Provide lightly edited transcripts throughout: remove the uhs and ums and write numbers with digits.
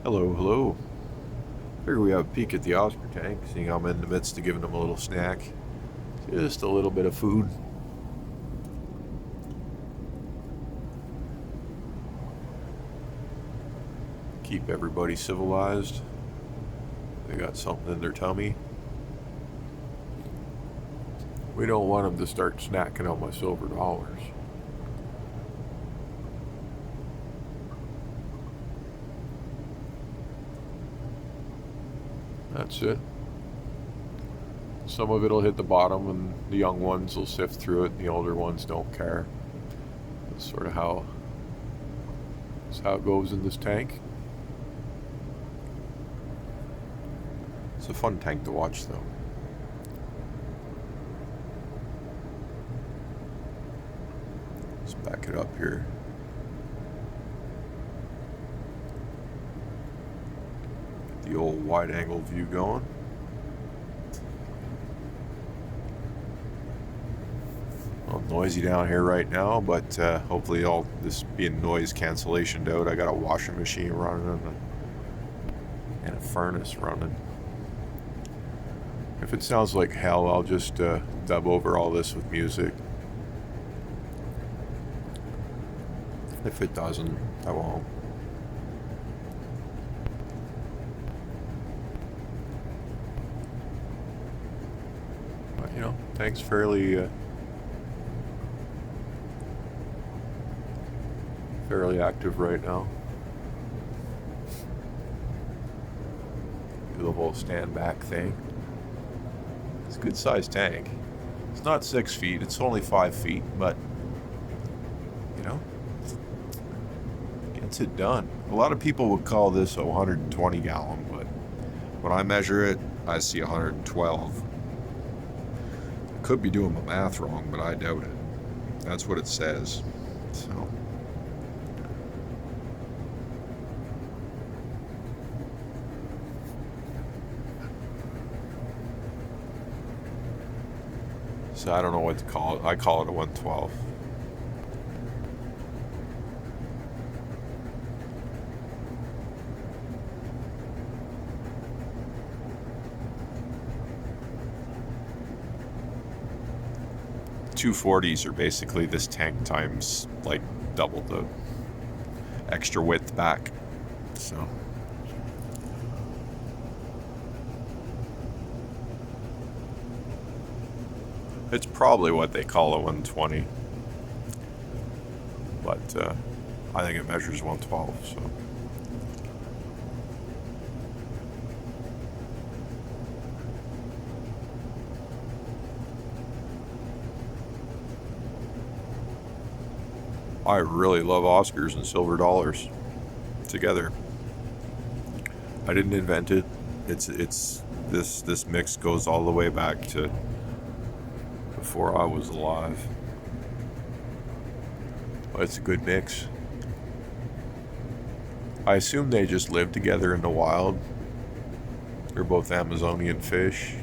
Hello, hello. Figure we have a peek at the Oscar tank, seeing I'm in the midst of giving them a little snack. Just a little bit of food. Keep everybody civilized. They got something in their tummy. We don't want them to start snacking on my silver dollars. That's it. Some of it'll hit the bottom, and the young ones will sift through it, and the older ones don't care. That's sort of that's how it goes in this tank. It's a fun tank to watch, though. Let's back it up here. Get the old wide-angle view going. Noisy down here right now, but hopefully all this being noise cancellation out. I got a washing machine running and a furnace running. If it sounds like hell, I'll just dub over all this with music. If it doesn't, I won't. But tank's fairly active right now. Do the whole stand back thing. It's a good sized tank. It's not 6 feet, it's only 5 feet, but gets it done. A lot of people would call this a 120 gallon, but when I measure it, I see 112. I could be doing my math wrong, but I doubt it. That's what it says. So I don't know what to call it. I call it a 112. .240s are basically this tank times like double the extra width back. So it's probably what they call a 120, but I think it measures 112. So I really love Oscars and silver dollars together. I didn't invent it. It's this mix goes all the way back to before I was alive. But it's a good mix. I assume they just live together in the wild. They're both Amazonian fish.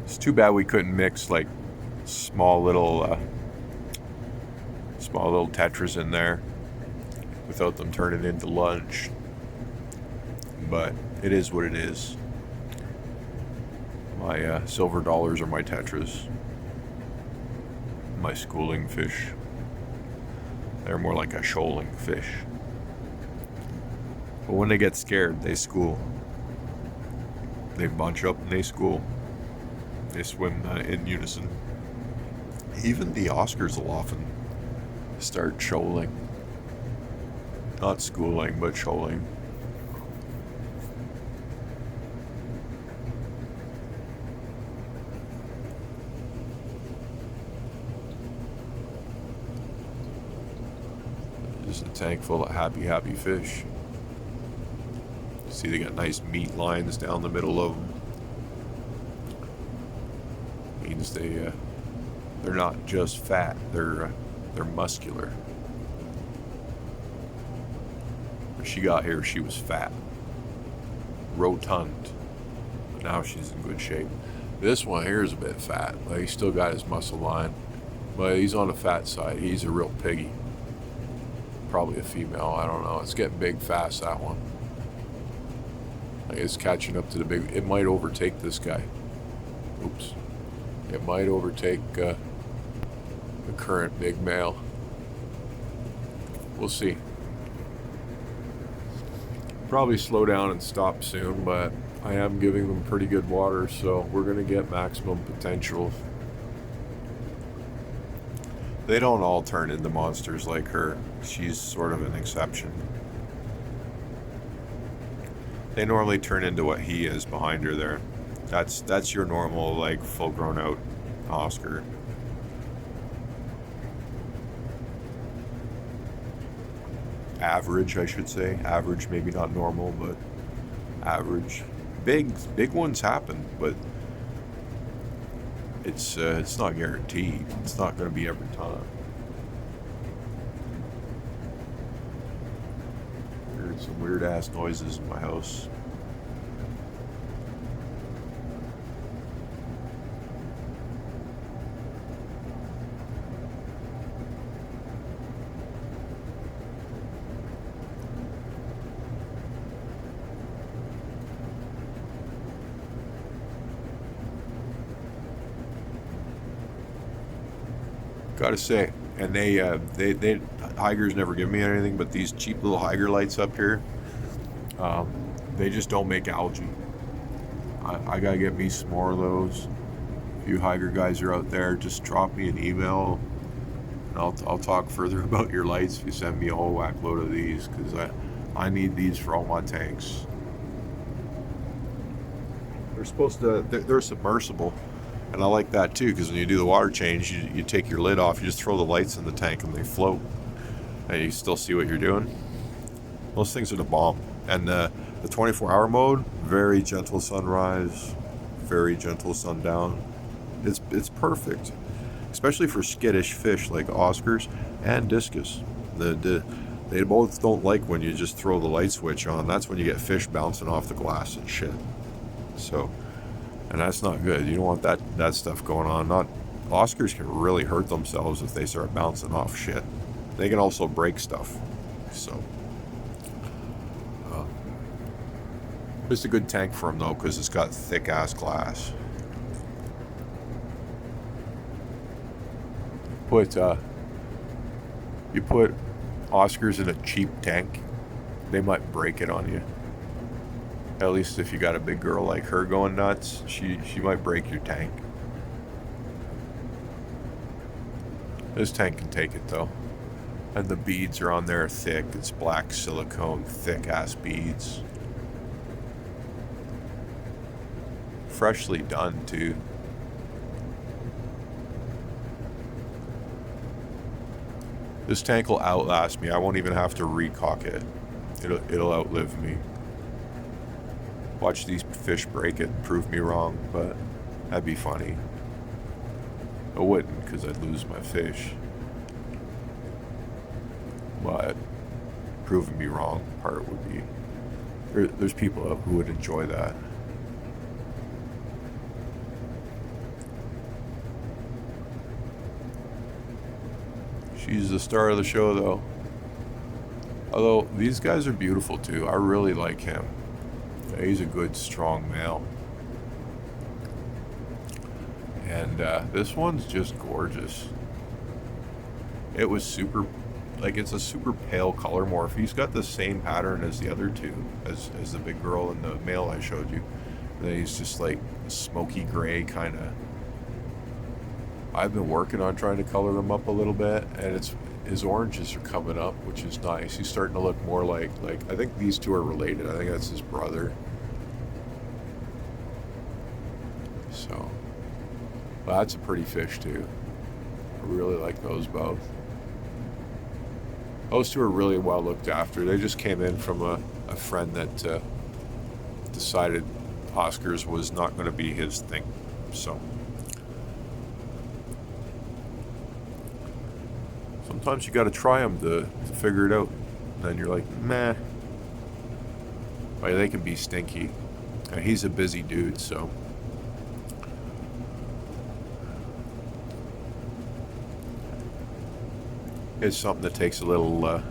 It's too bad we couldn't mix like small little tetras in there without them turning into lunch. But it is what it is. My silver dollars are my tetras. My schooling fish. They're more like a shoaling fish. But when they get scared, they school. They bunch up and they school. They swim in unison. Even the Oscars will often start shoaling. Not schooling, but shoaling. Just a tank full of happy fish. See, they got nice meat lines down the middle of them. Means they're not just fat; they're muscular. When she got here, she was fat, rotund. Now she's in good shape. This one here is a bit fat, but he's still got his muscle line. But he's on the fat side. He's a real piggy. Probably a female. I don't know. It's getting big fast, that one. Like it's catching up to the big. It might overtake this guy. Oops. It might overtake the current big male. We'll see. Probably slow down and stop soon, but I am giving them pretty good water, so we're going to get maximum potential. They don't all turn into monsters like her. She's sort of an exception. They normally turn into what he is behind her there. That's your normal, like, full grown out Oscar. Average, I should say. Average, maybe not normal, but average. Big ones happen, but it's not guaranteed. It's not going to be every time. Heard some weird ass noises in my house. Gotta say, and they Hygers never give me anything, but these cheap little Hyger lights up here, they just don't make algae. I gotta get me some more of those. If you Hyger guys are out there, just drop me an email, and I'll talk further about your lights if you send me a whole whack load of these, because I need these for all my tanks. They're submersible. And I like that too, because when you do the water change, you take your lid off, you just throw the lights in the tank and they float. And you still see what you're doing. Those things are the bomb. And the 24-hour mode, very gentle sunrise, very gentle sundown. It's perfect. Especially for skittish fish like Oscars and discus. They both don't like when you just throw the light switch on. That's when you get fish bouncing off the glass and shit. So... and that's not good. You don't want that stuff going on. Oscars can really hurt themselves if they start bouncing off shit. They can also break stuff. So, it's a good tank for them though, because it's got thick ass glass. You put Oscars in a cheap tank, they might break it on you. At least if you got a big girl like her going nuts, she might break your tank. This tank can take it though. And the beads are on there thick. It's black silicone, thick ass beads. Freshly done too. This tank will outlast me. I won't even have to recock it. It'll outlive me. Watch these fish break it and prove me wrong, but that'd be funny. I wouldn't, because I'd lose my fish. But proving me wrong part would be... There's people who would enjoy that. She's the star of the show, though. Although, these guys are beautiful, too. I really like him. He's a good, strong male. And this one's just gorgeous. It was super, like, it's a super pale color morph. He's got the same pattern as the other two, as the big girl and the male I showed you. And then he's just like smoky gray kind of. I've been working on trying to color him up a little bit, and his oranges are coming up, which is nice. He's starting to look more like I think these two are related. I think that's his brother. So, well, that's a pretty fish too. I really like those both. Those two are really well looked after. They just came in from a friend that decided Oscars was not going to be his thing. So, sometimes you got to try them to figure it out. And then you're like, meh. Well, they can be stinky. And he's a busy dude, so. It's something that takes a little,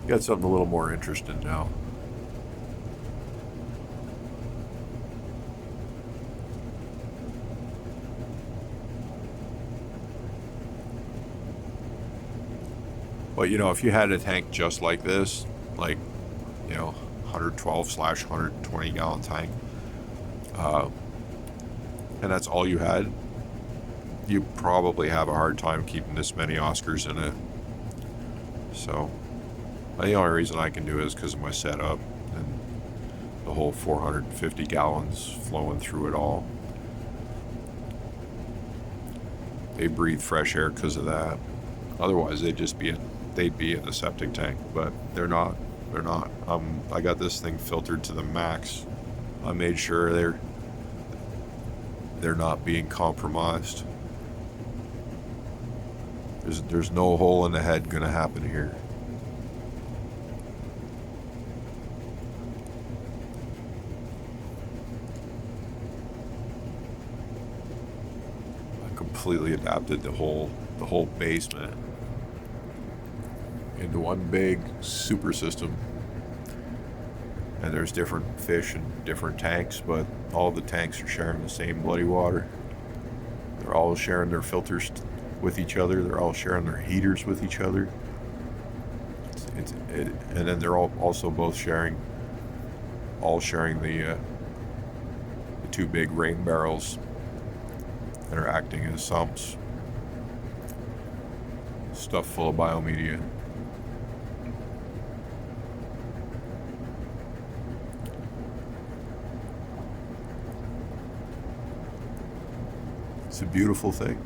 got something a little more interesting now. But you know, if you had a tank just like this, like, you know, 112/120 gallon tank, and that's all you had, you probably have a hard time keeping this many Oscars in it. So the only reason I can do it is because of my setup and the whole 450 gallons flowing through it all. They breathe fresh air because of that. Otherwise, they'd be in the septic tank, but they're not. They're not. I got this thing filtered to the max. I made sure they're not being compromised. There's no hole in the head gonna happen here. I completely adapted the whole basement into one big super system. And there's different fish in different tanks, but all the tanks are sharing the same bloody water. They're all sharing their filters with each other. They're all sharing their heaters with each other. And then they're all also both sharing the two big rain barrels that are acting as sumps. Stuff full of biomedia. It's a beautiful thing.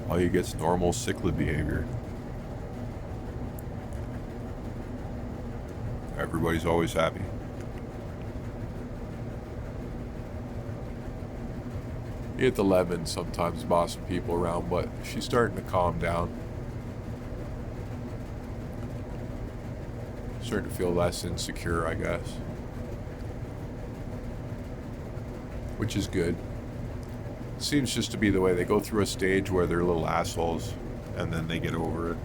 All you get's normal cichlid behavior. Everybody's always happy. You get the lemon sometimes bossing people around, but she's starting to calm down. Starting to feel less insecure, I guess. Which is good. Seems just to be the way they go through a stage where they're little assholes and then they get over it.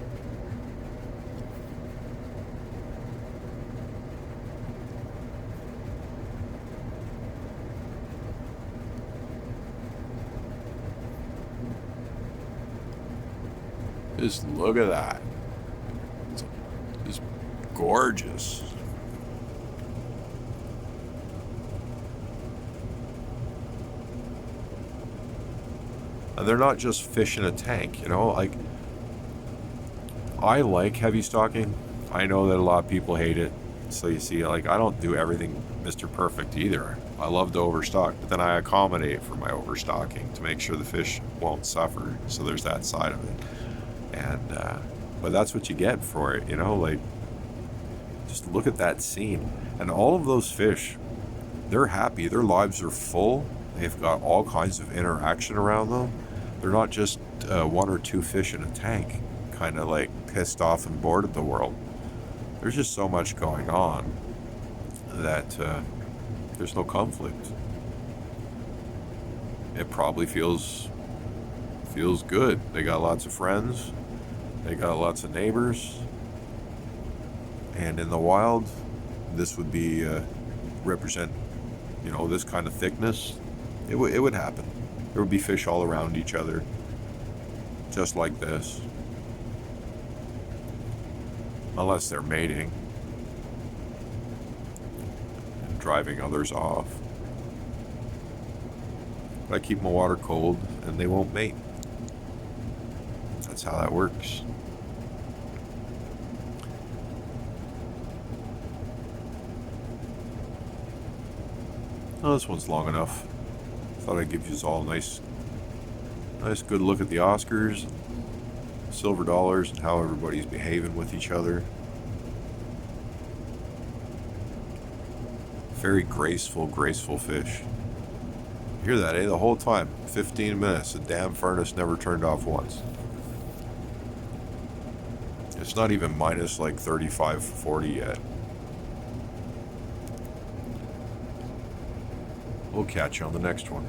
Just look at that. It's just gorgeous. And they're not just fish in a tank, you know, like, I like heavy stocking. I know that a lot of people hate it. So you see, like, I don't do everything Mr. Perfect either. I love to overstock, but then I accommodate for my overstocking to make sure the fish won't suffer. So there's that side of it. And, but that's what you get for it, you know, like, just look at that scene. And all of those fish, they're happy. Their lives are full. They've got all kinds of interaction around them. They're not just one or two fish in a tank, kind of like pissed off and bored of the world. There's just so much going on that there's no conflict. It probably feels good. They got lots of friends. They got lots of neighbors. And in the wild, this would be represent, you know, this kind of thickness. It would happen. There would be fish all around each other, just like this. Unless they're mating and driving others off. But I keep my water cold and they won't mate. That's how that works. Oh, this one's long enough. Thought I'd give you all a nice good look at the Oscars, silver dollars, and how everybody's behaving with each other. Very graceful fish. You hear that, eh? The whole time. 15 minutes. The damn furnace never turned off once. It's not even minus like 35, 40 yet. We'll catch you on the next one.